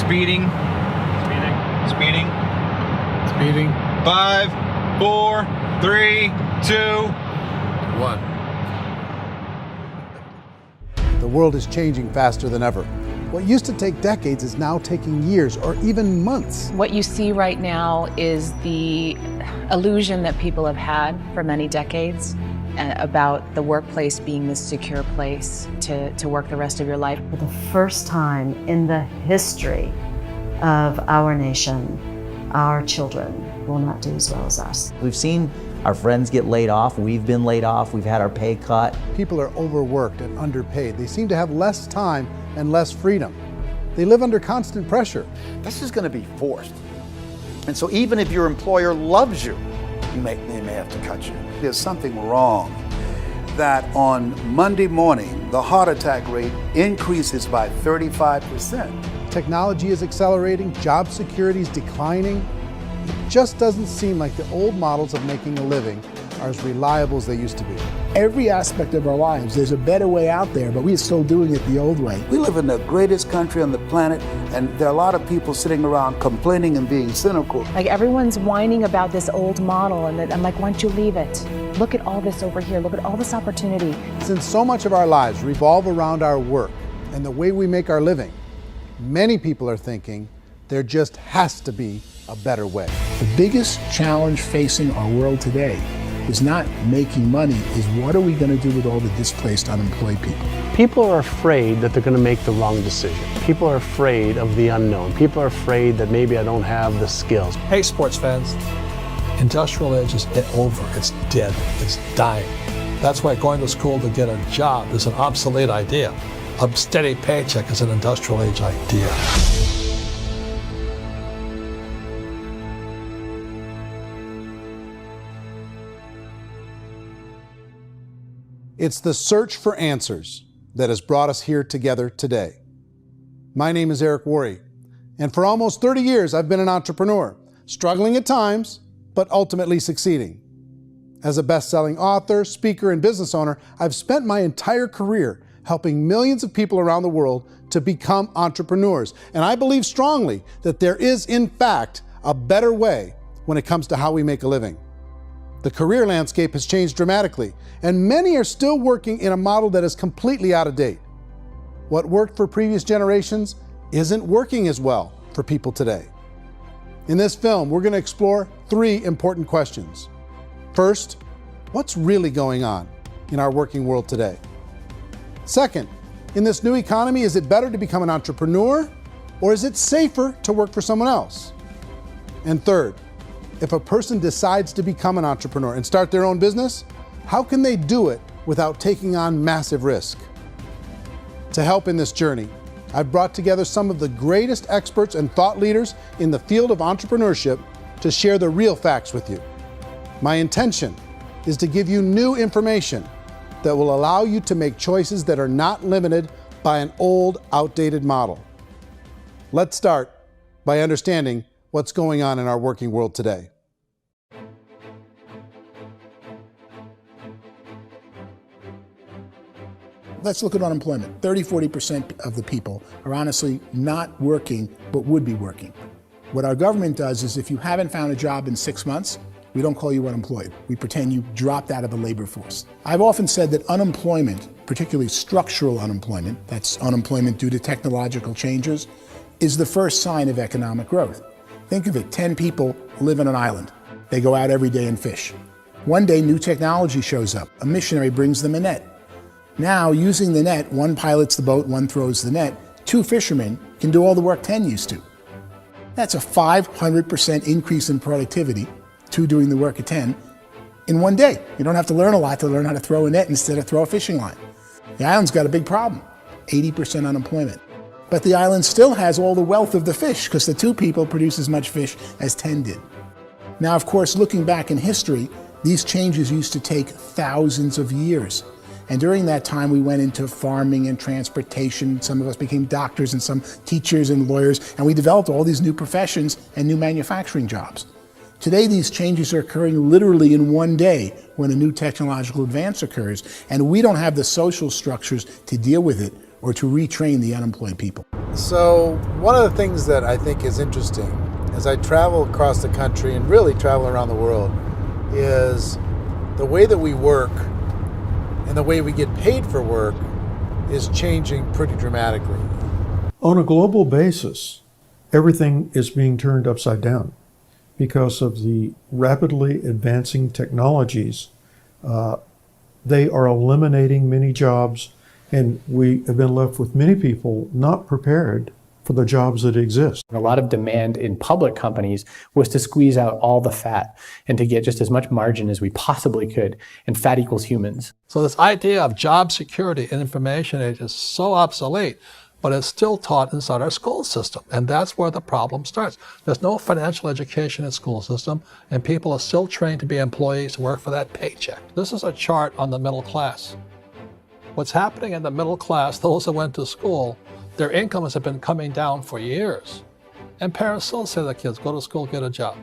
Speeding. Speeding. Speeding. 5, 4, 3, 2, 1. The world is changing faster than ever. What used to take decades is now taking years or even months. What you see right now is the illusion that people have had for many decades about the workplace being this secure place to work the rest of your life. For the first time in the history of our nation, our children will not do as well as us. We've seen our friends get laid off, we've been laid off, we've had our pay cut. People are overworked and underpaid. They seem to have less time and less freedom. They live under constant pressure. This is going to be forced. And so even if your employer loves you, they may have to cut you. There's something wrong that on Monday morning, the heart attack rate increases by 35%. Technology is accelerating, job security is declining. It just doesn't seem like the old models of making a living are as reliable as they used to be. Every aspect of our lives, there's a better way out there, but we're still doing it the old way. We live in the greatest country on the planet, and there are a lot of people sitting around complaining and being cynical. Like everyone's whining about this old model, and I'm like, why don't you leave it? Look at all this over here. Look at all this opportunity. Since so much of our lives revolve around our work and the way we make our living, many people are thinking there just has to be a better way. The biggest challenge facing our world today is not making money, is what are we going to do with all the displaced, unemployed people? People are afraid that they're going to make the wrong decision. People are afraid of the unknown. People are afraid that maybe I don't have the skills. Hey, sports fans, industrial age is over. It's dead. It's dying. That's why going to school to get a job is an obsolete idea. A steady paycheck is an industrial age idea. It's the search for answers that has brought us here together today. My name is Eric Worre, and for almost 30 years I've been an entrepreneur, struggling at times, but ultimately succeeding. As a best-selling author, speaker, and business owner, I've spent my entire career helping millions of people around the world to become entrepreneurs. And I believe strongly that there is, in fact, a better way when it comes to how we make a living. The career landscape has changed dramatically, and many are still working in a model that is completely out of date. What worked for previous generations isn't working as well for people today. In this film, we're going to explore 3 important questions. First, what's really going on in our working world today? Second, in this new economy, is it better to become an entrepreneur, or is it safer to work for someone else? And third, if a person decides to become an entrepreneur and start their own business, how can they do it without taking on massive risk? To help in this journey, I've brought together some of the greatest experts and thought leaders in the field of entrepreneurship to share the real facts with you. My intention is to give you new information that will allow you to make choices that are not limited by an old, outdated model. Let's start by understanding what's going on in our working world today. Let's look at unemployment. 30–40% of the people are honestly not working, but would be working. What our government does is if you haven't found a job in 6 months, we don't call you unemployed. We pretend you dropped out of the labor force. I've often said that unemployment, particularly structural unemployment, that's unemployment due to technological changes, is the first sign of economic growth. Think of it, 10 people live on an island. They go out every day and fish. One day, new technology shows up. A missionary brings them a net. Now, using the net, one pilots the boat, one throws the net. 2 fishermen can do all the work 10 used to. That's a 500% increase in productivity, 2 doing the work of 10, in one day. You don't have to learn a lot to learn how to throw a net instead of throw a fishing line. The island's got a big problem, 80% unemployment. But the island still has all the wealth of the fish because the 2 people produce as much fish as 10 did. Now, of course, looking back in history, these changes used to take thousands of years. And during that time, we went into farming and transportation. Some of us became doctors and some teachers and lawyers, and we developed all these new professions and new manufacturing jobs. Today, these changes are occurring literally in one day when a new technological advance occurs, and we don't have the social structures to deal with it or to retrain the unemployed people. So one of the things that I think is interesting as I travel across the country and really travel around the world is the way that we work and the way we get paid for work is changing pretty dramatically. On a global basis, everything is being turned upside down because of the rapidly advancing technologies. They are eliminating many jobs, and we have been left with many people not prepared for the jobs that exist. A lot of demand in public companies was to squeeze out all the fat and to get just as much margin as we possibly could, and fat equals humans. So this idea of job security and information age is so obsolete, but it's still taught inside our school system, and that's where the problem starts. There's no financial education in school system, and people are still trained to be employees to work for that paycheck. This is a chart on the middle class. What's happening in the middle class, those that went to school, their incomes have been coming down for years. And parents still say to their kids, go to school, get a job.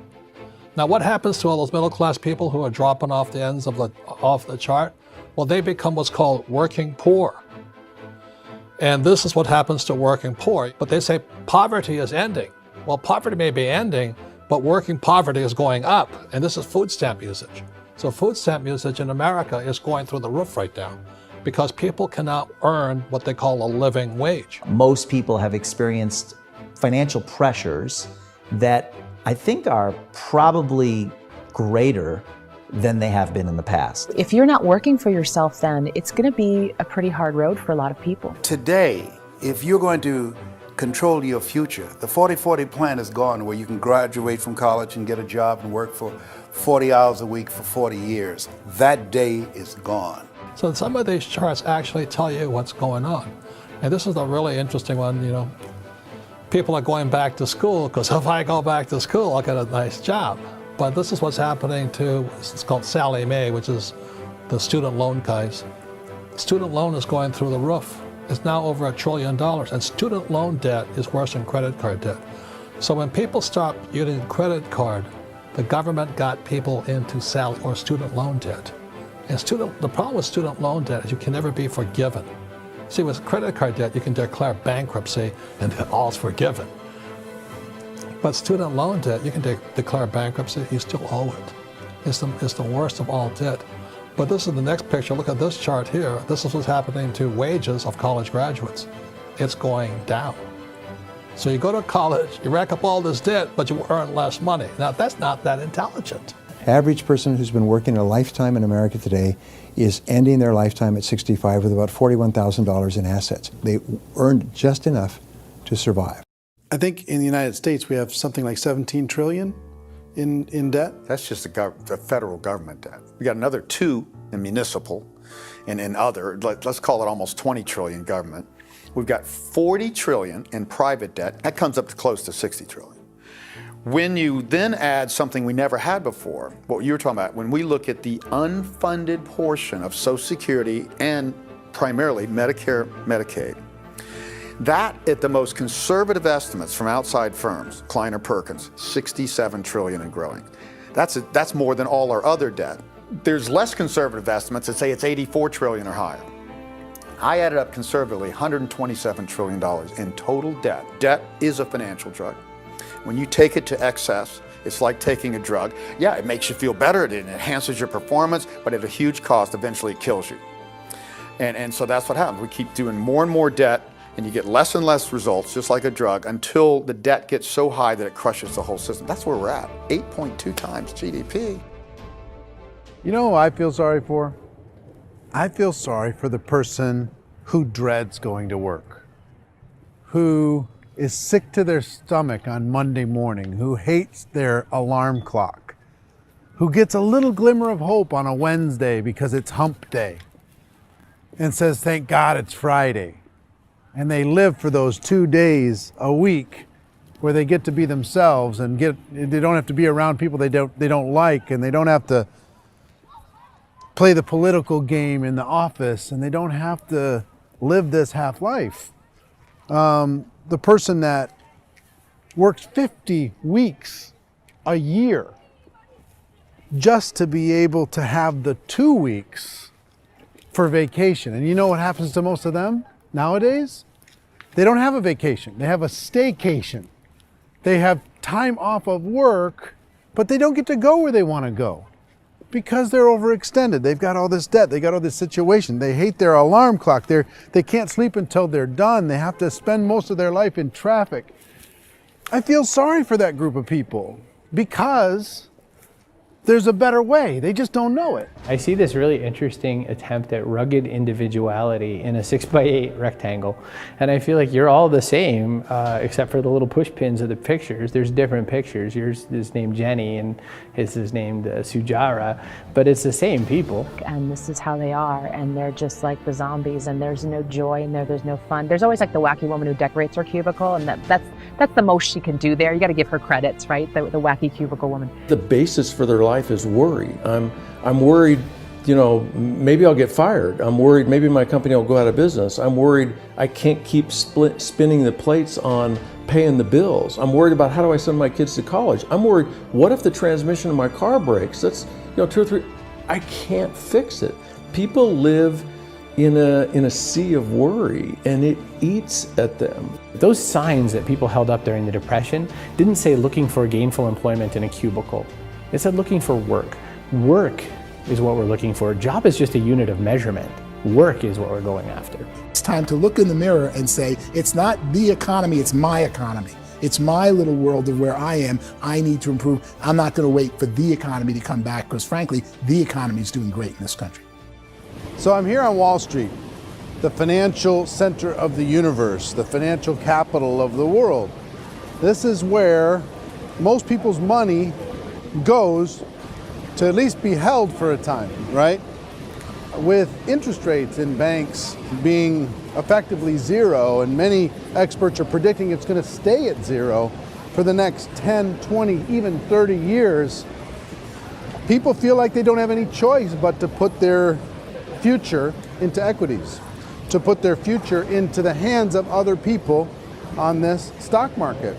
Now what happens to all those middle class people who are dropping off the ends of off the chart? Well, they become what's called working poor. And this is what happens to working poor. But they say poverty is ending. Well, poverty may be ending, but working poverty is going up. And this is food stamp usage. So food stamp usage in America is going through the roof right now, because people cannot earn what they call a living wage. Most people have experienced financial pressures that I think are probably greater than they have been in the past. If you're not working for yourself, then it's going to be a pretty hard road for a lot of people. Today, if you're going to control your future, the 40-40 plan is gone, where you can graduate from college and get a job and work for 40 hours a week for 40 years. That day is gone. So some of these charts actually tell you what's going on. And this is a really interesting one, you know. People are going back to school because if I go back to school, I'll get a nice job. But this is what's happening to, it's called Sallie Mae, which is the student loan guys. Student loan is going through the roof. It's now over $1 trillion, and student loan debt is worse than credit card debt. So when people stopped using credit card, the government got people into student loan debt. And the problem with student loan debt is you can never be forgiven. See, with credit card debt, you can declare bankruptcy and all's forgiven. But student loan debt, you can declare bankruptcy, you still owe it. It's the worst of all debt. But this is the next picture. Look at this chart here. This is what's happening to wages of college graduates. It's going down. So you go to college, you rack up all this debt, but you earn less money. Now, that's not that intelligent. Average person who's been working a lifetime in America today is ending their lifetime at 65 with about $41,000 in assets. They earned just enough to survive. I think in the United States we have something like 17 trillion in debt. That's just the federal government debt. We got another 2 in municipal and in other, let's call it almost 20 trillion government. We've got 40 trillion in private debt. That comes up to close to 60 trillion. When you then add something we never had before, what you were talking about, when we look at the unfunded portion of Social Security and primarily Medicare, Medicaid, that at the most conservative estimates from outside firms, Kleiner Perkins, 67 trillion and growing. That's more than all our other debt. There's less conservative estimates that say it's 84 trillion or higher. I added up conservatively $127 trillion in total debt. Debt is a financial drug. When you take it to excess, it's like taking a drug. Yeah, it makes you feel better, it enhances your performance, but at a huge cost, eventually it kills you. And so that's what happens. We keep doing more and more debt, and you get less and less results, just like a drug, until the debt gets so high that it crushes the whole system. That's where we're at, 8.2 times GDP. You know who I feel sorry for? I feel sorry for the person who dreads going to work, who is sick to their stomach on Monday morning, who hates their alarm clock, who gets a little glimmer of hope on a Wednesday because it's hump day and says, thank God it's Friday. And they live for those 2 days a week where they get to be themselves and they don't have to be around people they don't like, and they don't have to play the political game in the office, and they don't have to live this half life. The person that works 50 weeks a year just to be able to have the 2 weeks for vacation. And you know what happens to most of them nowadays? They don't have a vacation. They have a staycation. They have time off of work, but they don't get to go where they want to go because they're overextended. They've got all this debt. They got all this situation. They hate their alarm clock. They can't sleep until they're done. They have to spend most of their life in traffic. I feel sorry for that group of people because there's a better way. They just don't know it. I see this really interesting attempt at rugged individuality in a 6x8 rectangle. And I feel like you're all the same, except for the little push pins of the pictures. There's different pictures. Yours is named Jenny and his is named Sujara, but it's the same people. And this is how they are, and they're just like the zombies, and there's no joy in there, there's no fun. There's always like the wacky woman who decorates her cubicle, and that's the most she can do there. You got to give her credits, right? The wacky cubicle woman. The basis for their life is worry. I'm worried, maybe I'll get fired. I'm worried maybe my company will go out of business. I'm worried I can't keep spinning the plates on paying the bills. I'm worried about how do I send my kids to college. I'm worried, what if the transmission of my car breaks? That's 2 or 3, I can't fix it. People live in a sea of worry, and it eats at them. Those signs that people held up during the Depression didn't say looking for gainful employment in a cubicle. It said looking for work. Work is what we're looking for. Job is just a unit of measurement. Work is what we're going after. It's time to look in the mirror and say, it's not the economy, it's my economy. It's my little world of where I am. I need to improve. I'm not going to wait for the economy to come back because frankly, the economy is doing great in this country. So I'm here on Wall Street, the financial center of the universe, the financial capital of the world. This is where most people's money goes to at least be held for a time, right? With interest rates in banks being effectively zero, and many experts are predicting it's going to stay at zero for the next 10, 20, even 30 years, people feel like they don't have any choice but to put their future into equities, to put their future into the hands of other people on this stock market,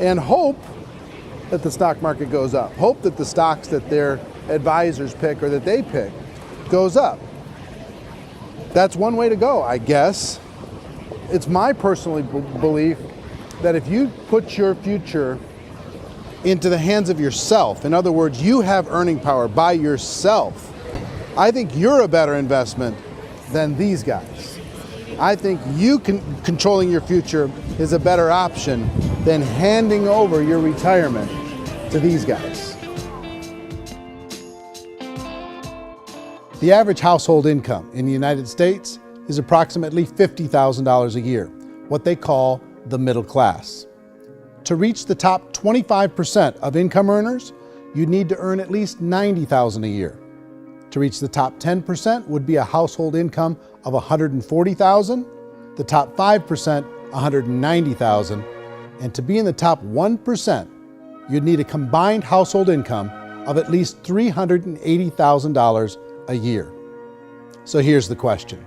and hope that the stock market goes up, hope that the stocks that their advisors pick or that they pick goes up. That's one way to go, I guess. It's my personal belief that if you put your future into the hands of yourself, in other words, you have earning power by yourself, I think you're a better investment than these guys. I think you controlling your future is a better option than handing over your retirement to these guys. The average household income in the United States is approximately $50,000 a year, what they call the middle class. To reach the top 25% of income earners, you'd need to earn at least $90,000 a year. To reach the top 10% would be a household income of $140,000, the top 5%, $190,000, and to be in the top 1%, you'd need a combined household income of at least $380,000 a year. So here's the question.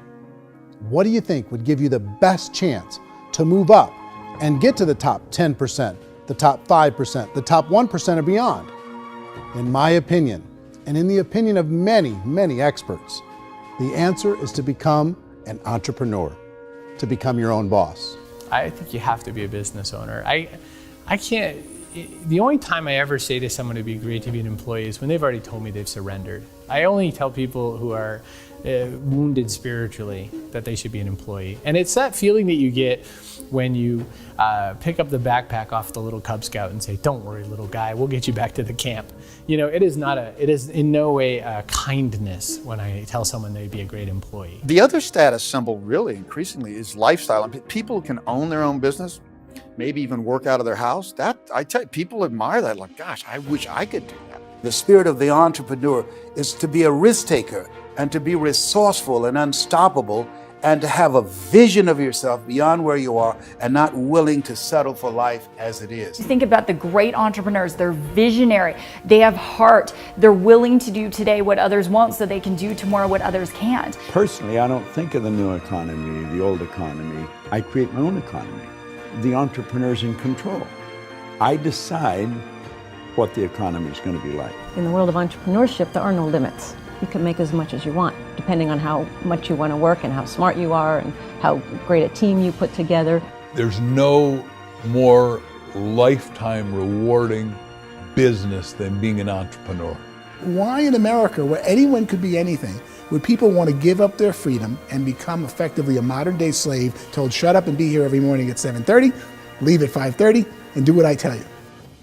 What do you think would give you the best chance to move up and get to the top 10%, the top 5%, the top 1% or beyond? In my opinion, and in the opinion of many, many experts, the answer is to become an entrepreneur, to become your own boss. I think you have to be a business owner. I can't, the only time I ever say to someone it'd be great to be an employee is when they've already told me they've surrendered. I only tell people who are wounded spiritually that they should be an employee. And it's that feeling that you get when you pick up the backpack off the little Cub Scout and say, "Don't worry, little guy, we'll get you back to the camp." It is in no way a kindness when I tell someone they'd be a great employee. The other status symbol really increasingly is lifestyle. And people can own their own business, maybe even work out of their house. That, I tell you, people admire that, like, gosh, I wish I could do that. The spirit of the entrepreneur is to be a risk taker and to be resourceful and unstoppable and to have a vision of yourself beyond where you are and not willing to settle for life as it is. Think about the great entrepreneurs. They're visionary. They have heart. They're willing to do today what others won't so they can do tomorrow what others can't. Personally, I don't think of the new economy, the old economy. I create my own economy. The entrepreneur's in control. I decide what the economy is going to be like. In the world of entrepreneurship, there are no limits. You can make as much as you want, depending on how much you want to work and how smart you are and how great a team you put together. There's no more lifetime rewarding business than being an entrepreneur. Why in America, where anyone could be anything, would people want to give up their freedom and become effectively a modern day slave, told shut up and be here every morning at 7:30, leave at 5:30, and do what I tell you?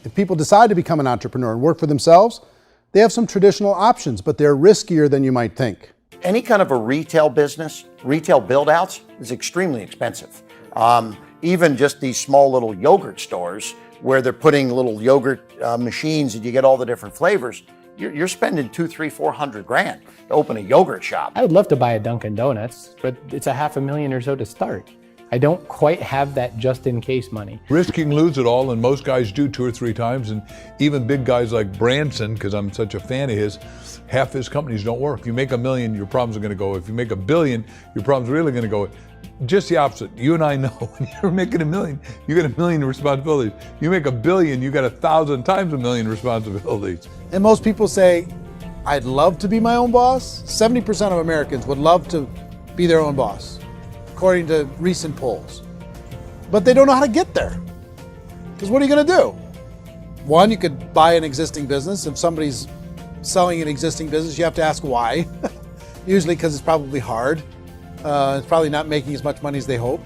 If people decide to become an entrepreneur and work for themselves, they have some traditional options, but they're riskier than you might think. Any kind of a retail business, retail build-outs, is extremely expensive. Even just these small little yogurt stores where they're putting little yogurt machines and you get all the different flavors, you're spending $200,000, $300,000, $400,000 to open a yogurt shop. I would love to buy a Dunkin' Donuts, but it's a $500,000 or so to start. I don't quite have that just in case money. Risking lose it all, and most guys do 2 or 3 times, and even big guys like Branson, because I'm such a fan of his, half his companies don't work. If you make $1 million, your problems are gonna go. If you make $1 billion, your problem's really gonna go. Just the opposite. You and I know when you're making $1 million, you got $1 million responsibilities. You make $1 billion, you got 1,000 times $1 million responsibilities. And most people say, I'd love to be my own boss. 70% of Americans would love to be their own boss, according to recent polls. But they don't know how to get there. Because what are you gonna do? One, you could buy an existing business. If somebody's selling an existing business, you have to ask why. Usually because it's probably hard. It's probably not making as much money as they hope.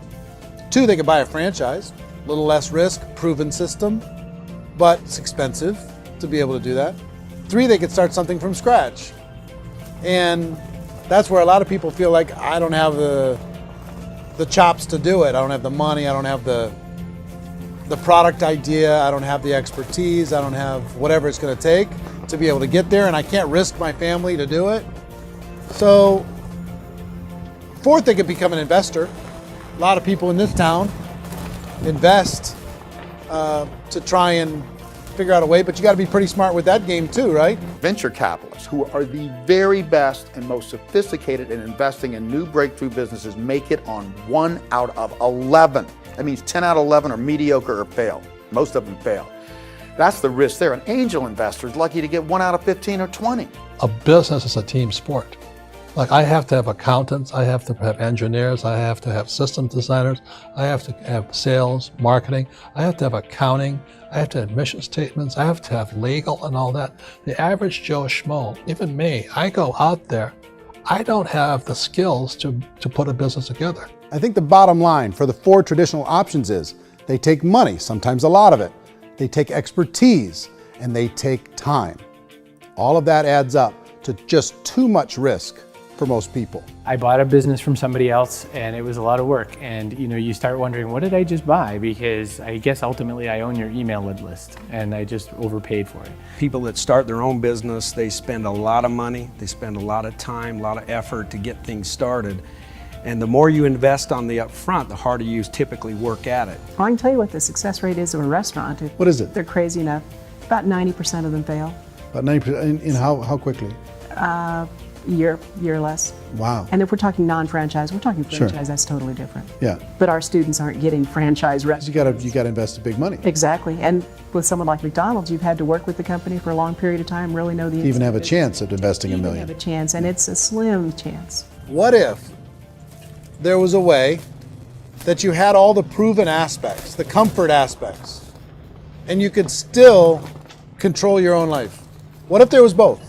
2, they could buy a franchise, a little less risk, proven system, but it's expensive to be able to do that. 3, they could start something from scratch. And that's where a lot of people feel like, I don't have the chops to do it. I don't have the money, I don't have the product idea, I don't have the expertise, I don't have whatever it's gonna take to be able to get there, and I can't risk my family to do it. So, 4th, they could become an investor. A lot of people in this town invest to try and figure out a way, but you gotta be pretty smart with that game too, right? Venture capitalists, who are the very best and most sophisticated in investing in new breakthrough businesses, make it on 1 out of 11. That means 10 out of 11 are mediocre or fail. Most of them fail. That's the risk there. An angel investor is lucky to get 1 out of 15 or 20. A business is a team sport. Like, I have to have accountants, I have to have engineers, I have to have system designers, I have to have sales, marketing, I have to have accounting, I have to have mission statements, I have to have legal and all that. The average Joe Schmo, even me, I go out there, I don't have the skills to put a business together. I think the bottom line for the 4 traditional options is they take money, sometimes a lot of it. They take expertise, and they take time. All of that adds up to just too much risk for most people. I bought a business from somebody else and it was a lot of work. And you start wondering, what did I just buy? Because I guess ultimately I own your email list and I just overpaid for it. People that start their own business, they spend a lot of money, they spend a lot of time, a lot of effort to get things started. And the more you invest on the upfront, the harder you typically work at it. I can tell you what the success rate is of a restaurant. What is it? They're crazy enough. About 90% of them fail. About 90%, in how quickly? Year less. Wow. And if we're talking non-franchise, we're talking franchise, Sure. That's totally different. Yeah. But our students aren't getting franchise restaurants. You gotta invest big money. Exactly. And with someone like McDonald's, you've had to work with the company for a long period of time, really know the To even have a business. chance at investing $1 million. Have a chance, and it's a slim chance. What if there was a way that you had all the proven aspects, the comfort aspects, and you could still control your own life? What if there was both?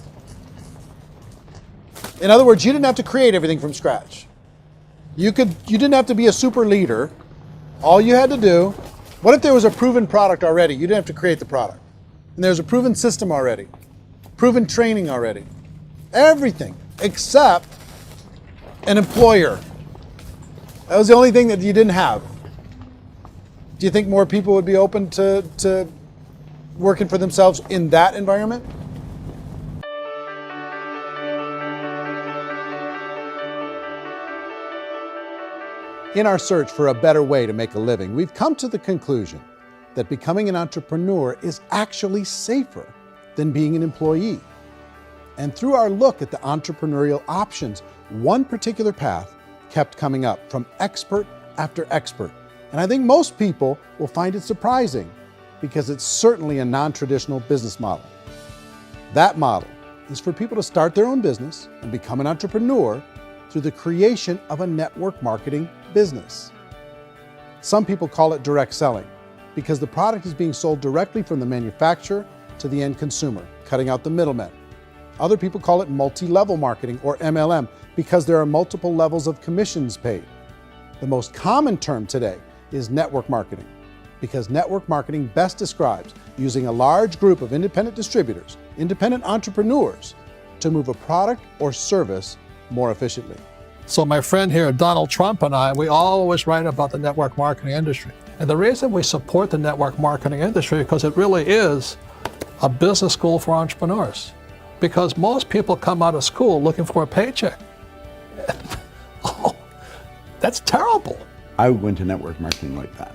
In other words, you didn't have to create everything from scratch. You didn't have to be a super leader. All you had to do, what if there was a proven product already? You didn't have to create the product. And there's a proven system already, proven training already. Everything except an employer. That was the only thing that you didn't have. Do you think more people would be open to working for themselves in that environment? In our search for a better way to make a living, we've come to the conclusion that becoming an entrepreneur is actually safer than being an employee. And through our look at the entrepreneurial options, one particular path kept coming up from expert after expert. And I think most people will find it surprising because it's certainly a non-traditional business model. That model is for people to start their own business and become an entrepreneur through the creation of a network marketing business. Some people call it direct selling because the product is being sold directly from the manufacturer to the end consumer, cutting out the middlemen. Other people call it multi-level marketing, or MLM, because there are multiple levels of commissions paid. The most common term today is network marketing, because network marketing best describes using a large group of independent distributors, independent entrepreneurs, to move a product or service more efficiently. So my friend here, Donald Trump, and I, we always write about the network marketing industry. And the reason we support the network marketing industry is because it really is a business school for entrepreneurs. Because most people come out of school looking for a paycheck. Oh, that's terrible. I would go into network marketing like that.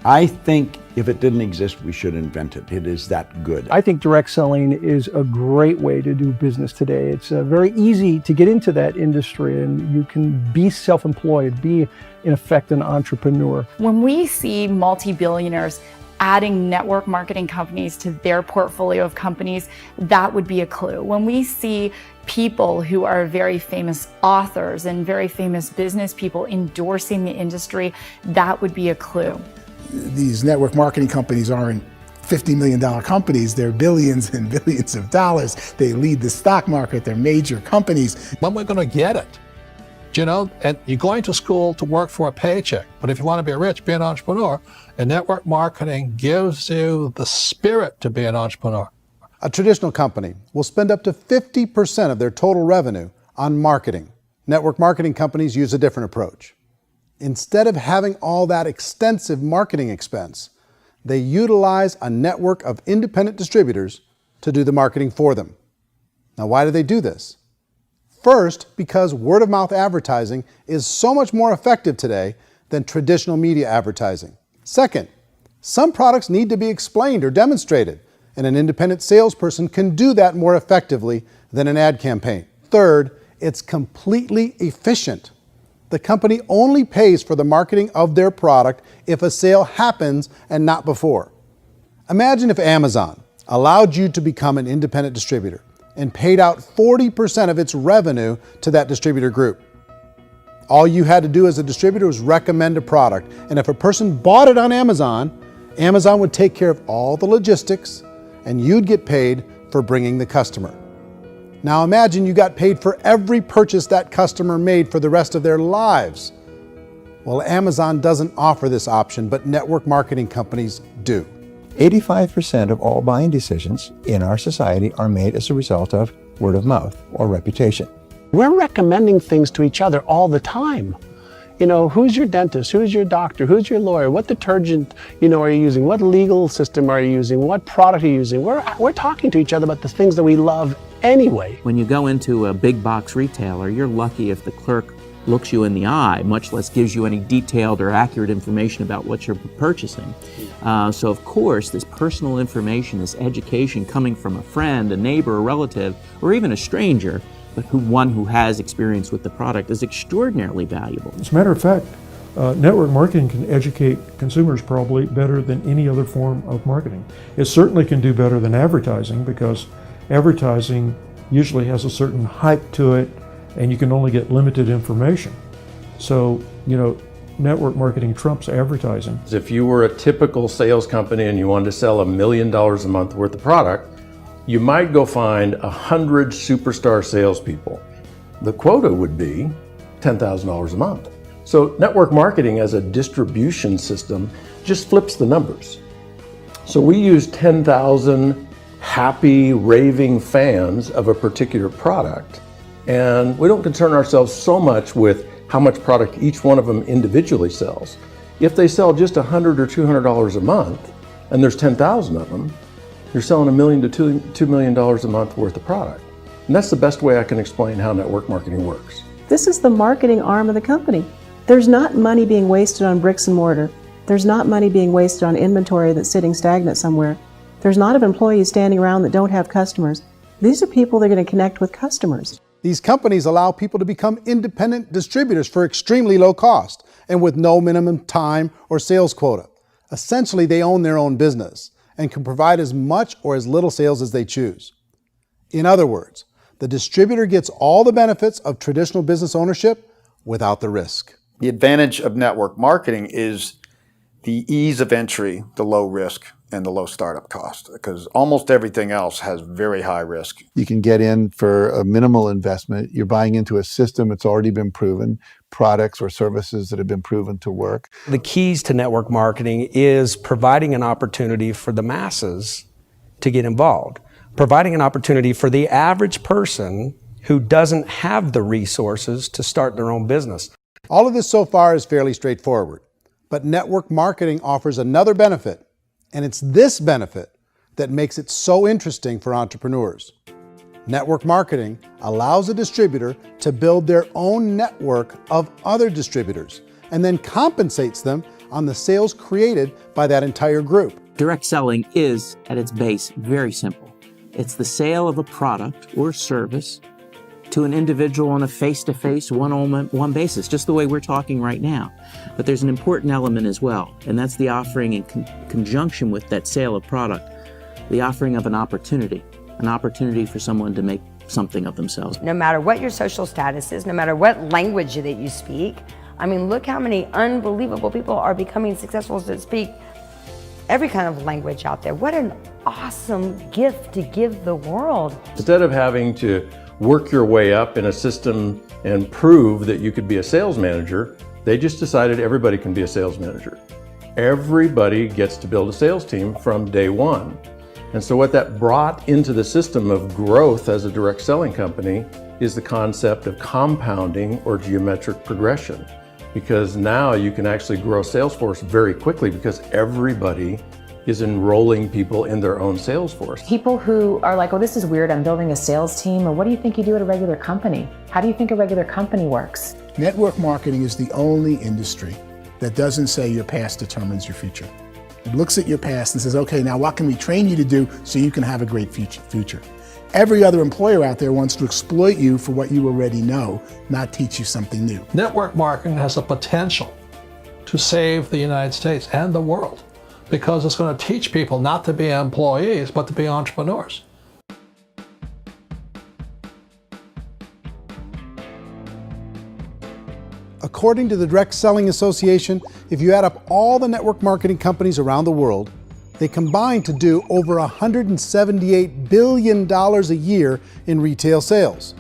I think if it didn't exist, we should invent it. It is that good. I think direct selling is a great way to do business today. It's very easy to get into that industry, and you can be self-employed, be in effect an entrepreneur. When we see multi-billionaires adding network marketing companies to their portfolio of companies, that would be a clue. When we see people who are very famous authors and very famous business people endorsing the industry, that would be a clue. These network marketing companies aren't $50 million companies, they're billions and billions of dollars. They lead the stock market, they're major companies. When we're going to get it? You know, and you're going to school to work for a paycheck, but if you want to be rich, be an entrepreneur, and network marketing gives you the spirit to be an entrepreneur. A traditional company will spend up to 50% of their total revenue on marketing. Network marketing companies use a different approach. Instead of having all that extensive marketing expense, they utilize a network of independent distributors to do the marketing for them. Now, why do they do this? First, because word-of-mouth advertising is so much more effective today than traditional media advertising. Second, some products need to be explained or demonstrated, and an independent salesperson can do that more effectively than an ad campaign. Third, it's completely efficient. The company only pays for the marketing of their product if a sale happens and not before. Imagine if Amazon allowed you to become an independent distributor and paid out 40% of its revenue to that distributor group. All you had to do as a distributor was recommend a product, and if a person bought it on Amazon, Amazon would take care of all the logistics, and you'd get paid for bringing the customer. Now imagine you got paid for every purchase that customer made for the rest of their lives. Well, Amazon doesn't offer this option, but network marketing companies do. 85% of all buying decisions in our society are made as a result of word of mouth or reputation. We're recommending things to each other all the time. You know, who's your dentist? Who's your doctor? Who's your lawyer? What detergent, are you using? What legal system are you using? What product are you using? We're talking to each other about the things that we love anyway. When you go into a big box retailer, you're lucky if the clerk looks you in the eye, much less gives you any detailed or accurate information about what you're purchasing. So of course, this personal information, this education coming from a friend, a neighbor, a relative, or even a stranger, but one who has experience with the product is extraordinarily valuable. As a matter of fact, network marketing can educate consumers probably better than any other form of marketing. It certainly can do better than advertising, because advertising usually has a certain hype to it, and you can only get limited information. So, network marketing trumps advertising. If you were a typical sales company and you wanted to sell $1 million a month worth of product, you might go find 100 superstar salespeople. The quota would be $10,000 a month. So network marketing as a distribution system just flips the numbers. So we use 10,000 happy, raving fans of a particular product, and we don't concern ourselves so much with how much product each one of them individually sells. If they sell just $100 or $200 a month, and there's 10,000 of them, you're selling $1 million to $2 million a month worth of product. And that's the best way I can explain how network marketing works. This is the marketing arm of the company. There's not money being wasted on bricks and mortar. There's not money being wasted on inventory that's sitting stagnant somewhere. There's not of employees standing around that don't have customers. These are people that are going to connect with customers. These companies allow people to become independent distributors for extremely low cost and with no minimum time or sales quota. Essentially, they own their own business and can provide as much or as little sales as they choose. In other words, the distributor gets all the benefits of traditional business ownership without the risk. The advantage of network marketing is the ease of entry, the low risk, and the low startup cost, because almost everything else has very high risk. You can get in for a minimal investment. You're buying into a system that's already been proven, products or services that have been proven to work. The keys to network marketing is providing an opportunity for the masses to get involved, providing an opportunity for the average person who doesn't have the resources to start their own business. All of this so far is fairly straightforward, but network marketing offers another benefit, and it's this benefit that makes it so interesting for entrepreneurs. Network marketing allows a distributor to build their own network of other distributors and then compensates them on the sales created by that entire group. Direct selling is, at its base, very simple. It's the sale of a product or service to an individual on a face-to-face, one-on-one basis, just the way we're talking right now. But there's an important element as well, and that's the offering in conjunction with that sale of product, the offering of an opportunity for someone to make something of themselves. No matter what your social status is, no matter what language that you speak, I mean, look how many unbelievable people are becoming successful that speak every kind of language out there. What an awesome gift to give the world. Instead of having to work your way up in a system and prove that you could be a sales manager, they just decided everybody can be a sales manager. Everybody gets to build a sales team from day one. And so what that brought into the system of growth as a direct selling company is the concept of compounding or geometric progression. Because now you can actually grow sales force very quickly because everybody is enrolling people in their own sales force. People who are like, oh, this is weird, I'm building a sales team, or what do you think you do at a regular company? How do you think a regular company works? Network marketing is the only industry that doesn't say your past determines your future. It looks at your past and says, okay, now what can we train you to do so you can have a great future? Every other employer out there wants to exploit you for what you already know, not teach you something new. Network marketing has the potential to save the United States and the world because it's going to teach people not to be employees, but to be entrepreneurs. According to the Direct Selling Association, if you add up all the network marketing companies around the world, they combine to do over $178 billion a year in retail sales.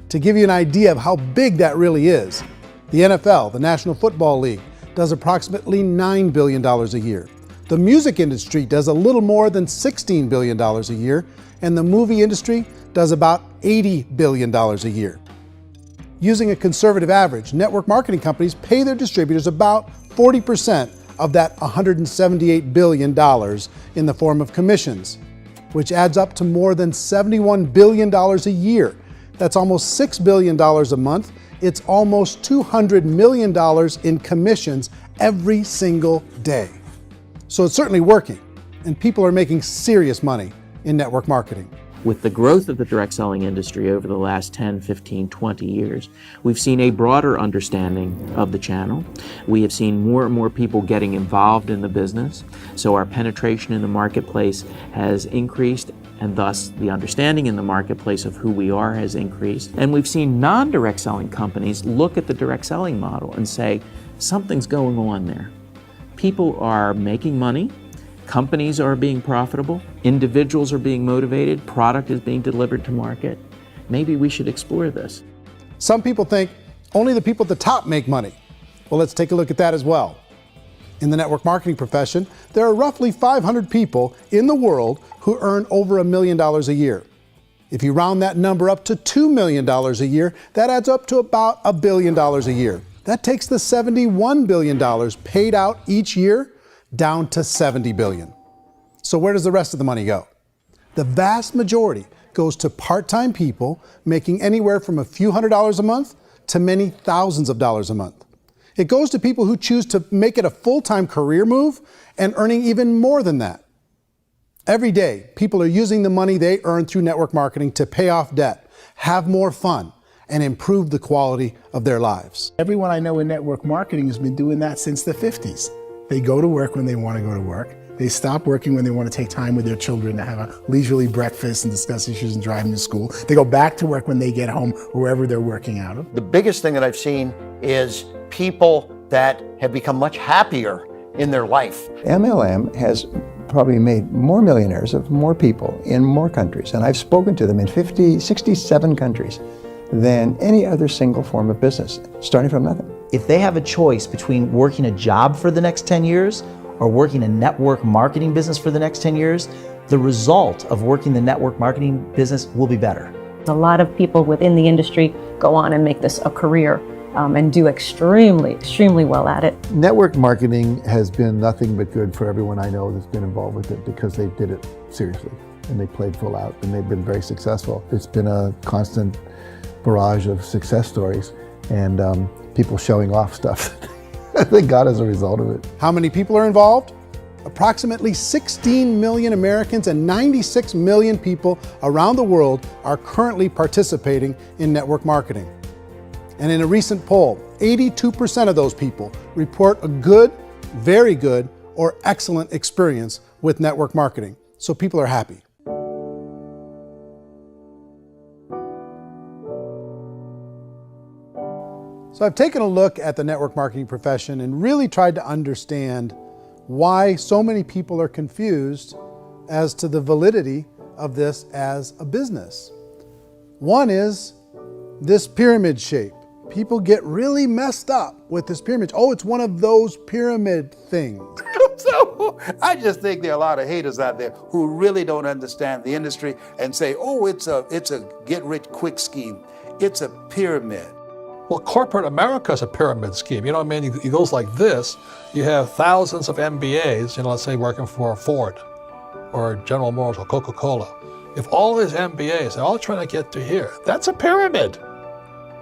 To give you an idea of how big that really is, the NFL, the National Football League, does approximately $9 billion a year. The music industry does a little more than $16 billion a year, and the movie industry does about $80 billion a year. Using a conservative average, network marketing companies pay their distributors about 40% of that $178 billion in the form of commissions, which adds up to more than $71 billion a year. That's almost $6 billion a month. It's almost $200 million in commissions every single day. So it's certainly working, and people are making serious money in network marketing. With the growth of the direct selling industry over the last 10, 15, 20 years, we've seen a broader understanding of the channel. We have seen more and more people getting involved in the business. So our penetration in the marketplace has increased, and thus the understanding in the marketplace of who we are has increased. And we've seen non-direct selling companies look at the direct selling model and say, something's going on there. People are making money. Companies are being profitable, individuals are being motivated, product is being delivered to market. Maybe we should explore this. Some people think only the people at the top make money. Well, let's take a look at that as well. In the network marketing profession, there are roughly 500 people in the world who earn over $1 million a year. If you round that number up to $2 million a year, that adds up to about $1 billion a year. That takes the $71 billion paid out each year down to $70 billion. So where does the rest of the money go? The vast majority goes to part-time people making anywhere from a few $100s a month to many thousands of dollars a month. It goes to people who choose to make it a full-time career move and earning even more than that. Every day, people are using the money they earn through network marketing to pay off debt, have more fun, and improve the quality of their lives. Everyone I know in network marketing has been doing that since the 50s. They go to work when they want to go to work. They stop working when they want to take time with their children to have a leisurely breakfast and discuss issues and drive them to school. They go back to work when they get home, wherever they're working out of. The biggest thing that I've seen is people that have become much happier in their life. MLM has probably made more millionaires of more people in more countries, and I've spoken to them in 67 countries, than any other single form of business, starting from nothing. If they have a choice between working a job for the next 10 years or working a network marketing business for the next 10 years, the result of working the network marketing business will be better. A lot of people within the industry go on and make this a career and do extremely well at it. Network marketing has been nothing but good for everyone I know that's been involved with it because they did it seriously and they played full out and they've been very successful. It's been a constant barrage of success stories and people showing off stuff that they got as a result of it. How many people are involved? Approximately 16 million Americans and 96 million people around the world are currently participating in network marketing. And in a recent poll, 82% of those people report a good, very good, or excellent experience with network marketing. So people are happy. So I've taken a look at the network marketing profession and really tried to understand why so many people are confused as to the validity of this as a business. One is this pyramid shape. People get really messed up with this pyramid. Oh, it's one of those pyramid things. So I just think there are a lot of haters out there who really don't understand the industry and say, oh, it's a get-rich-quick scheme. It's a pyramid. Well, corporate America is a pyramid scheme. You know what I mean? It goes like this. You have thousands of MBAs, let's say working for Ford or General Motors or Coca-Cola. If all these MBAs, they're all trying to get to here, that's a pyramid.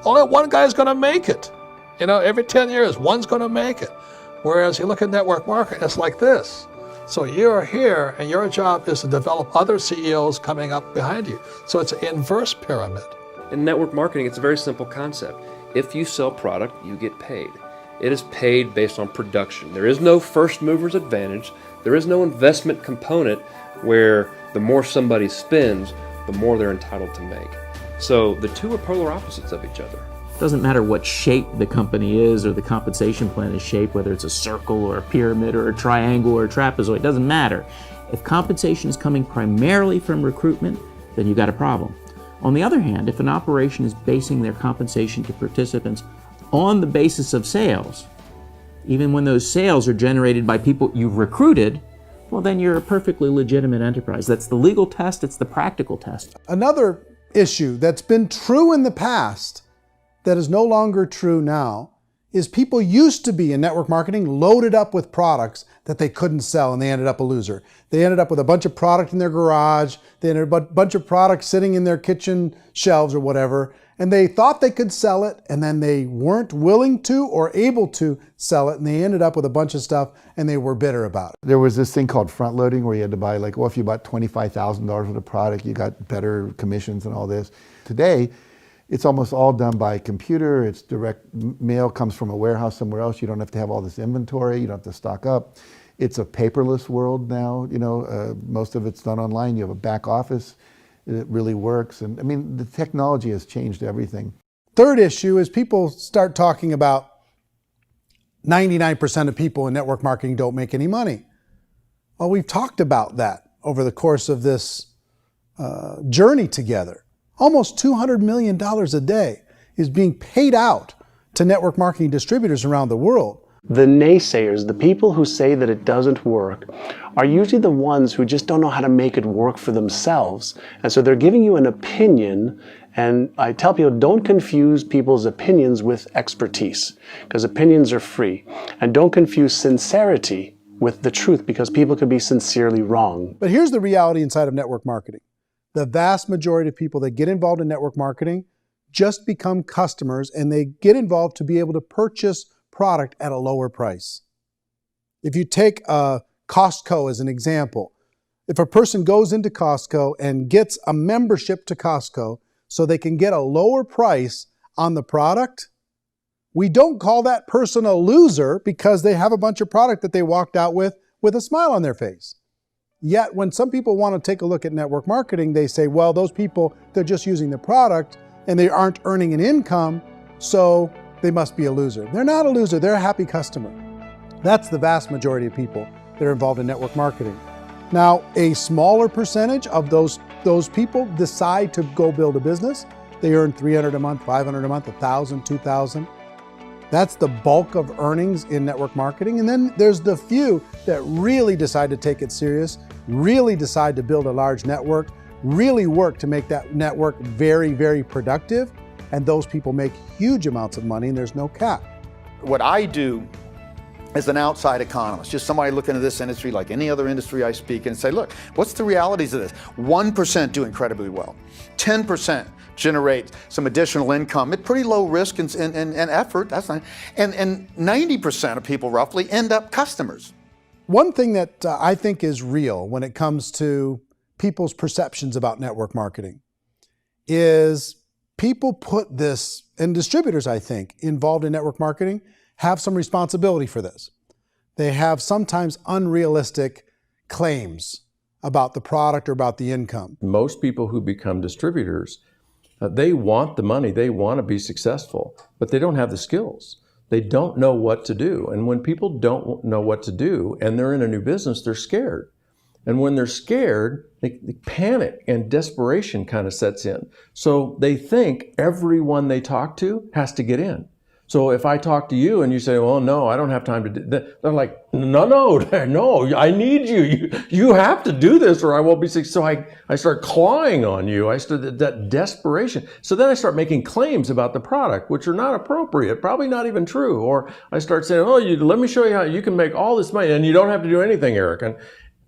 Only one guy's going to make it. Every 10 years, one's going to make it. Whereas you look at network marketing, it's like this. So you're here, and your job is to develop other CEOs coming up behind you. So it's an inverse pyramid. In network marketing, it's a very simple concept. If you sell product, you get paid. It is paid based on production. There is no first mover's advantage. There is no investment component where the more somebody spends, the more they're entitled to make. So the two are polar opposites of each other. It doesn't matter what shape the company is or the compensation plan is shaped, whether it's a circle or a pyramid or a triangle or a trapezoid, it doesn't matter. If compensation is coming primarily from recruitment, then you've got a problem. On the other hand, if an operation is basing their compensation to participants on the basis of sales, even when those sales are generated by people you've recruited, well, then you're a perfectly legitimate enterprise. That's the legal test, it's the practical test. Another issue that's been true in the past that is no longer true now is people used to be in network marketing loaded up with products that they couldn't sell and they ended up a loser. They ended up with a bunch of product in their garage, they ended up with a bunch of products sitting in their kitchen shelves or whatever, and they thought they could sell it and then they weren't willing to or able to sell it and they ended up with a bunch of stuff and they were bitter about it. There was this thing called front loading where you had to buy if you bought $25,000 worth of product, you got better commissions and all this. Today, it's almost all done by computer. It's direct mail, comes from a warehouse somewhere else. You don't have to have all this inventory. You don't have to stock up. It's a paperless world now. Most of it's done online. You have a back office. It really works. And I mean, the technology has changed everything. Third issue is people start talking about 99% of people in network marketing don't make any money. Well, we've talked about that over the course of this journey together. Almost $200 million a day is being paid out to network marketing distributors around the world. The naysayers, the people who say that it doesn't work, are usually the ones who just don't know how to make it work for themselves. And so they're giving you an opinion, and I tell people, don't confuse people's opinions with expertise, because opinions are free. And don't confuse sincerity with the truth, because people can be sincerely wrong. But here's the reality inside of network marketing. The vast majority of people that get involved in network marketing just become customers and they get involved to be able to purchase product at a lower price. If you take Costco as an example, if a person goes into Costco and gets a membership to Costco so they can get a lower price on the product, we don't call that person a loser because they have a bunch of product that they walked out with a smile on their face. Yet when some people want to take a look at network marketing, they say, well, those people, they're just using the product and they aren't earning an income, so they must be a loser. They're not a loser, they're a happy customer. That's the vast majority of people that are involved in network marketing. Now, a smaller percentage of those people decide to go build a business. They earn $300 a month, $500 a month, $1,000, $2,000. That's the bulk of earnings in network marketing. And then there's the few that really decide to take it serious, really decide to build a large network, really work to make that network very, very productive. And those people make huge amounts of money and there's no cap. What I do as an outside economist, just somebody looking at this industry like any other industry I speak and say, look, what's the realities of this? 1% do incredibly well. 10% generate some additional income at pretty low risk and effort. That's not, and 90% of people roughly end up customers. One thing that I think is real when it comes to people's perceptions about network marketing is people put this, and distributors, I think, involved in network marketing have some responsibility for this. They have sometimes unrealistic claims about the product or about the income. Most people who become distributors, they want the money, they want to be successful, but they don't have the skills. They don't know what to do. And when people don't know what to do and they're in a new business, they're scared. And when they're scared, they panic and desperation kind of sets in. So they think everyone they talk to has to get in. So if I talk to you and you say, well, no, I don't have time to do that, they're like, no, I need you. You have to do this or I won't be successful. So I start clawing on you. I start that desperation. So then I start making claims about the product, which are not appropriate, probably not even true. Or I start saying, oh, let me show you how you can make all this money and you don't have to do anything, Eric.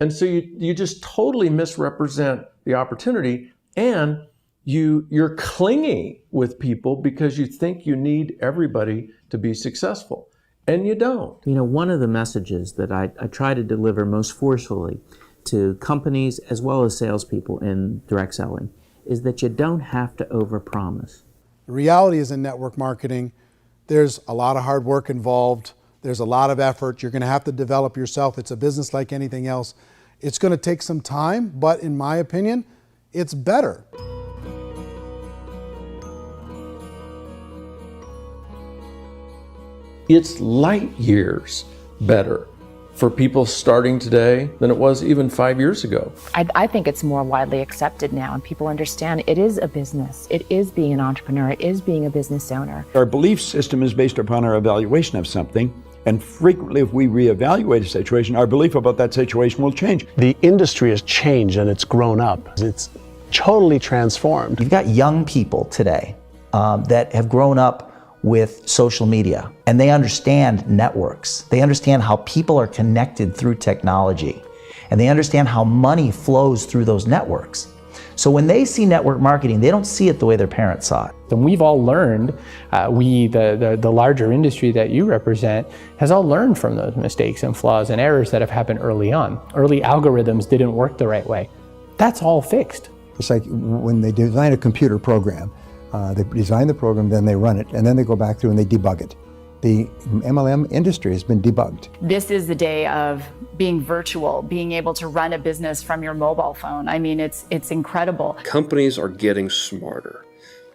And so you just totally misrepresent the opportunity, and you're clingy with people because you think you need everybody to be successful, and you don't. You know, one of the messages that I try to deliver most forcefully to companies as well as salespeople in direct selling is that you don't have to overpromise. The reality is in network marketing, there's a lot of hard work involved. There's a lot of effort. You're going to have to develop yourself. It's a business like anything else. It's going to take some time, but in my opinion, it's better. It's light years better for people starting today than it was even 5 years ago. I think it's more widely accepted now, and people understand it is a business. It is being an entrepreneur. It is being a business owner. Our belief system is based upon our evaluation of something. And frequently, if we reevaluate a situation, our belief about that situation will change. The industry has changed and it's grown up. It's totally transformed. You've got young people today that have grown up with social media, and they understand networks. They understand how people are connected through technology, and they understand how money flows through those networks. So when they see network marketing, they don't see it the way their parents saw it. And we've all learned, the larger industry that you represent, has all learned from those mistakes and flaws and errors that have happened early on. Early algorithms didn't work the right way. That's all fixed. It's like when they design a computer program, they design the program, then they run it, and then they go back through and they debug it. The MLM industry has been debugged. This is the day of being virtual, being able to run a business from your mobile phone. I mean, it's incredible. Companies are getting smarter.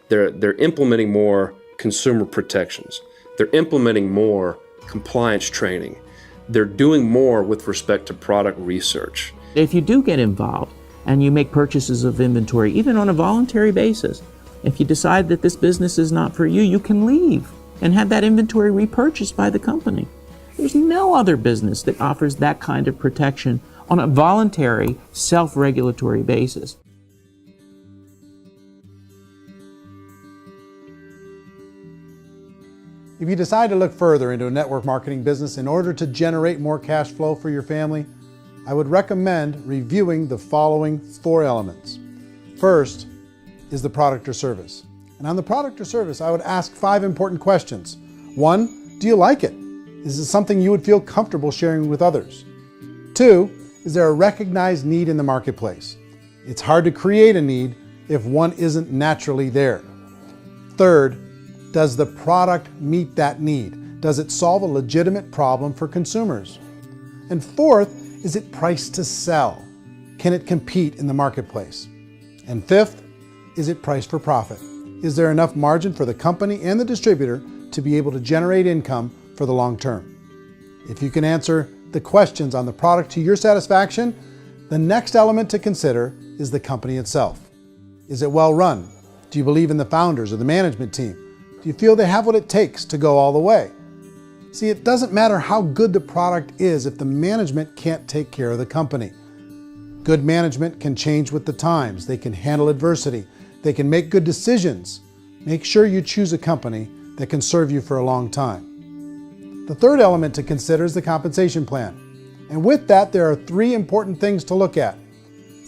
They're implementing more consumer protections. They're implementing more compliance training. They're doing more with respect to product research. If you do get involved and you make purchases of inventory, even on a voluntary basis, if you decide that this business is not for you, you can leave and have that inventory repurchased by the company. There's no other business that offers that kind of protection on a voluntary, self-regulatory basis. If you decide to look further into a network marketing business in order to generate more cash flow for your family, I would recommend reviewing the following 4 elements. First is the product or service. And on the product or service, I would ask 5 important questions. 1, do you like it? Is it something you would feel comfortable sharing with others? 2, is there a recognized need in the marketplace? It's hard to create a need if one isn't naturally there. 3rd, does the product meet that need? Does it solve a legitimate problem for consumers? And 4th, is it priced to sell? Can it compete in the marketplace? And 5th, is it priced for profit? Is there enough margin for the company and the distributor to be able to generate income for the long term? If you can answer the questions on the product to your satisfaction, the next element to consider is the company itself. Is it well run? Do you believe in the founders or the management team? Do you feel they have what it takes to go all the way? See, it doesn't matter how good the product is if the management can't take care of the company. Good management can change with the times. They can handle adversity. They can make good decisions. Make sure you choose a company that can serve you for a long time. The third element to consider is the compensation plan. And with that, there are 3 important things to look at.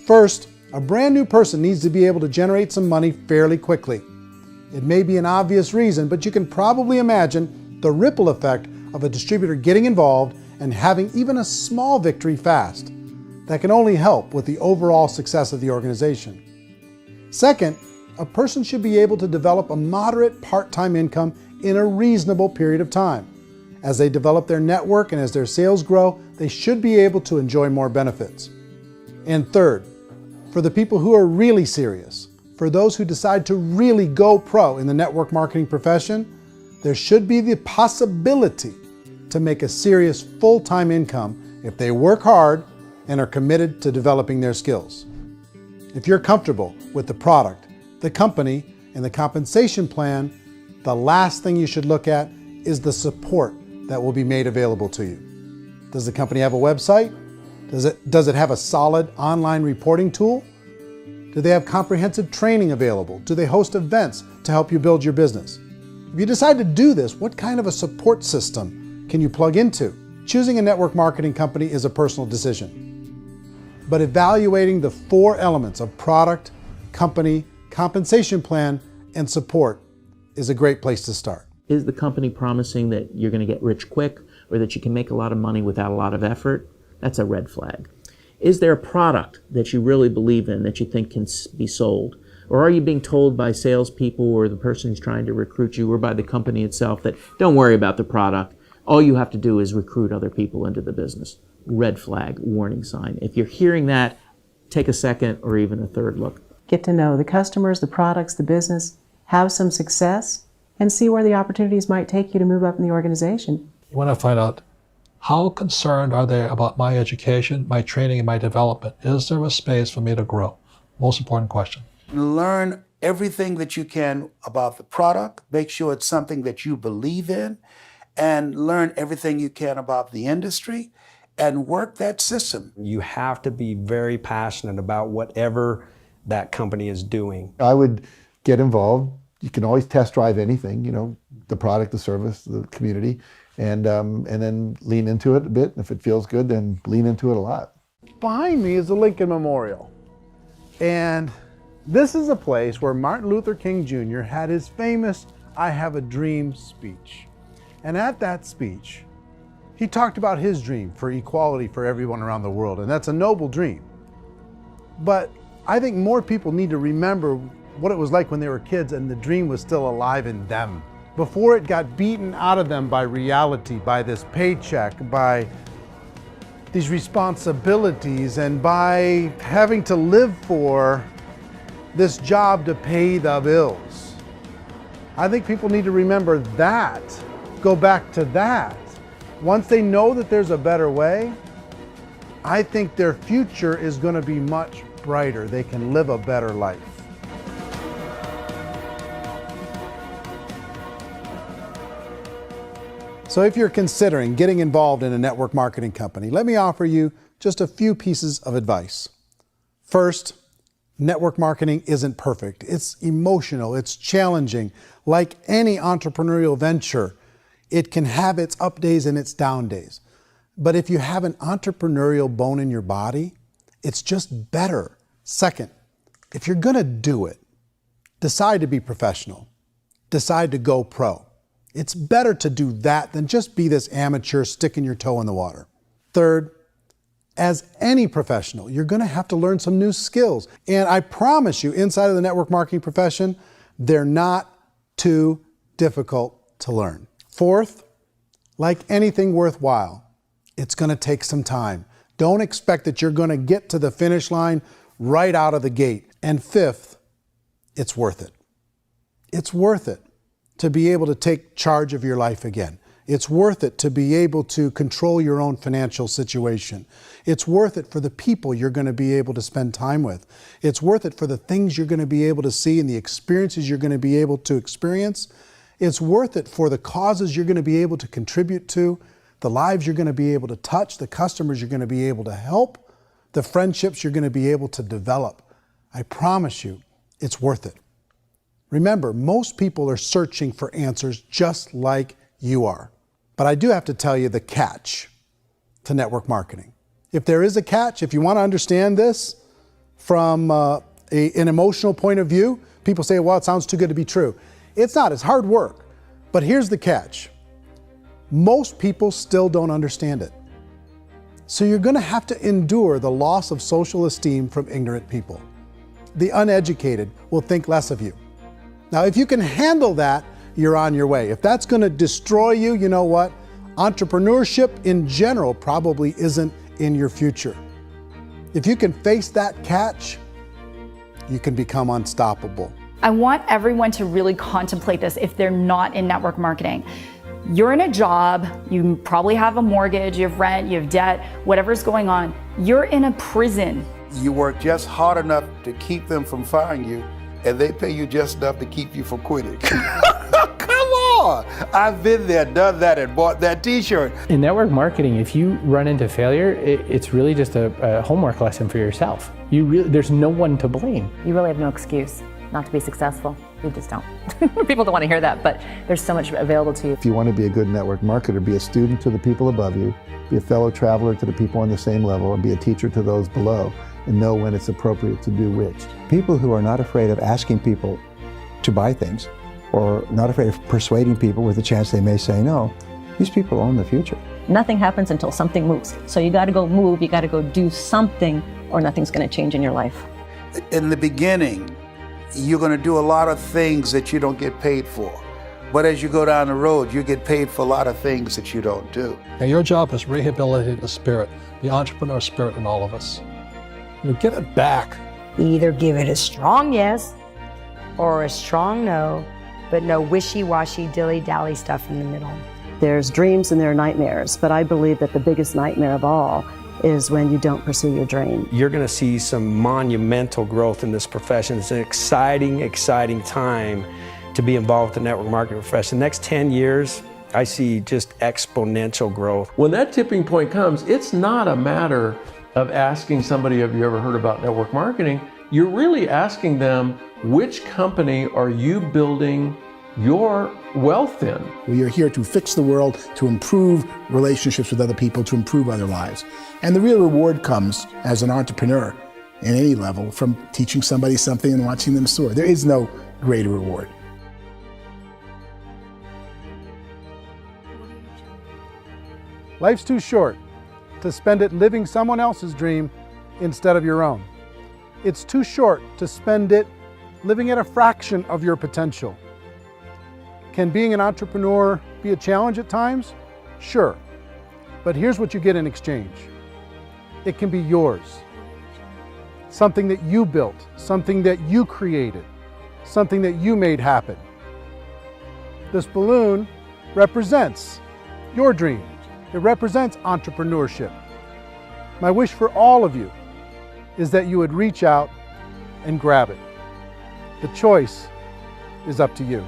First, a brand new person needs to be able to generate some money fairly quickly. It may be an obvious reason, but you can probably imagine the ripple effect of a distributor getting involved and having even a small victory fast. That can only help with the overall success of the organization. Second, a person should be able to develop a moderate part-time income in a reasonable period of time. As they develop their network and as their sales grow, they should be able to enjoy more benefits. And third, for the people who are really serious, for those who decide to really go pro in the network marketing profession, there should be the possibility to make a serious full-time income if they work hard and are committed to developing their skills. If you're comfortable with the product, the company, and the compensation plan, the last thing you should look at is the support that will be made available to you. Does the company have a website? Does it have a solid online reporting tool? Do they have comprehensive training available? Do they host events to help you build your business? If you decide to do this, what kind of a support system can you plug into? Choosing a network marketing company is a personal decision. But evaluating the 4 elements of product, company, compensation plan, and support is a great place to start. Is the company promising that you're going to get rich quick or that you can make a lot of money without a lot of effort? That's a red flag. Is there a product that you really believe in that you think can be sold? Or are you being told by salespeople or the person who's trying to recruit you or by the company itself that don't worry about the product, all you have to do is recruit other people into the business? Red flag, warning sign. If you're hearing that, take a second or even a third look. Get to know the customers, the products, the business, have some success, and see where the opportunities might take you to move up in the organization. You want to find out how concerned are they about my education, my training, and my development? Is there a space for me to grow? Most important question. Learn everything that you can about the product. Make sure it's something that you believe in, and learn everything you can about the industry and work that system. You have to be very passionate about whatever that company is doing. I would get involved. You can always test drive anything, the product, the service, the community, and then lean into it a bit. If it feels good, then lean into it a lot. Behind me is the Lincoln Memorial. And this is a place where Martin Luther King Jr. had his famous "I Have a Dream" speech. And at that speech, he talked about his dream for equality for everyone around the world, and that's a noble dream. But I think more people need to remember what it was like when they were kids and the dream was still alive in them. Before it got beaten out of them by reality, by this paycheck, by these responsibilities, and by having to live for this job to pay the bills. I think people need to remember that, go back to that. Once they know that there's a better way, I think their future is going to be much brighter. They can live a better life. So if you're considering getting involved in a network marketing company, let me offer you just a few pieces of advice. First, network marketing isn't perfect. It's emotional, it's challenging. Like any entrepreneurial venture, it can have its up days and its down days. But if you have an entrepreneurial bone in your body, it's just better. Second, if you're gonna do it, decide to be professional. Decide to go pro. It's better to do that than just be this amateur sticking your toe in the water. Third, as any professional, you're gonna have to learn some new skills. And I promise you, inside of the network marketing profession, they're not too difficult to learn. Fourth, like anything worthwhile, it's gonna take some time. Don't expect that you're gonna get to the finish line right out of the gate. And fifth, it's worth it. It's worth it to be able to take charge of your life again. It's worth it to be able to control your own financial situation. It's worth it for the people you're going to be able to spend time with. It's worth it for the things you're going to be able to see and the experiences you're going to be able to experience. It's worth it for the causes you're going to be able to contribute to, the lives you're going to be able to touch, the customers you're going to be able to help, the friendships you're going to be able to develop. I promise you, it's worth it. Remember, most people are searching for answers just like you are. But I do have to tell you the catch to network marketing. If there is a catch, if you want to understand this from an emotional point of view, people say, well, it sounds too good to be true. It's not, it's hard work. But here's the catch. Most people still don't understand it. So you're going to have to endure the loss of social esteem from ignorant people. The uneducated will think less of you. Now, if you can handle that, you're on your way. If that's going to destroy you, you know what? Entrepreneurship in general probably isn't in your future. If you can face that catch, you can become unstoppable. I want everyone to really contemplate this if they're not in network marketing. You're in a job, you probably have a mortgage, you have rent, you have debt, whatever's going on. You're in a prison. You work just hard enough to keep them from firing you, and they pay you just enough to keep you from quitting. Come on! I've been there, done that, and bought that t-shirt. In network marketing, if you run into failure, it's really just a homework lesson for yourself. There's no one to blame. You really have no excuse not to be successful. You just don't. People don't want to hear that, but there's so much available to you. If you want to be a good network marketer, be a student to the people above you, be a fellow traveler to the people on the same level, and be a teacher to those below, and know when it's appropriate to do which. People who are not afraid of asking people to buy things, or not afraid of persuading people with a chance they may say no, these people own the future. Nothing happens until something moves. So you got to go move, you got to go do something, or nothing's going to change in your life. In the beginning, you're going to do a lot of things that you don't get paid for. But as you go down the road, you get paid for a lot of things that you don't do. And your job is rehabilitate the spirit, the entrepreneur spirit in all of us. Give it back. Either give it a strong yes or a strong no, but no wishy-washy, dilly-dally stuff in the middle. There's dreams and there are nightmares, but I believe that the biggest nightmare of all is when you don't pursue your dream. You're going to see some monumental growth in this profession. It's an exciting, exciting time to be involved with the network marketing profession. The next 10 years, I see just exponential growth. When that tipping point comes, it's not a matter of asking somebody, have you ever heard about network marketing? You're really asking them, which company are you building your wealth in? We are here to fix the world, to improve relationships with other people, to improve other lives. And the real reward comes as an entrepreneur in any level from teaching somebody something and watching them soar. There is no greater reward. Life's too short to spend it living someone else's dream instead of your own. It's too short to spend it living at a fraction of your potential. Can being an entrepreneur be a challenge at times? Sure. But here's what you get in exchange. It can be yours. Something that you built, something that you created, something that you made happen. This balloon represents your dream. It represents entrepreneurship. My wish for all of you is that you would reach out and grab it. The choice is up to you.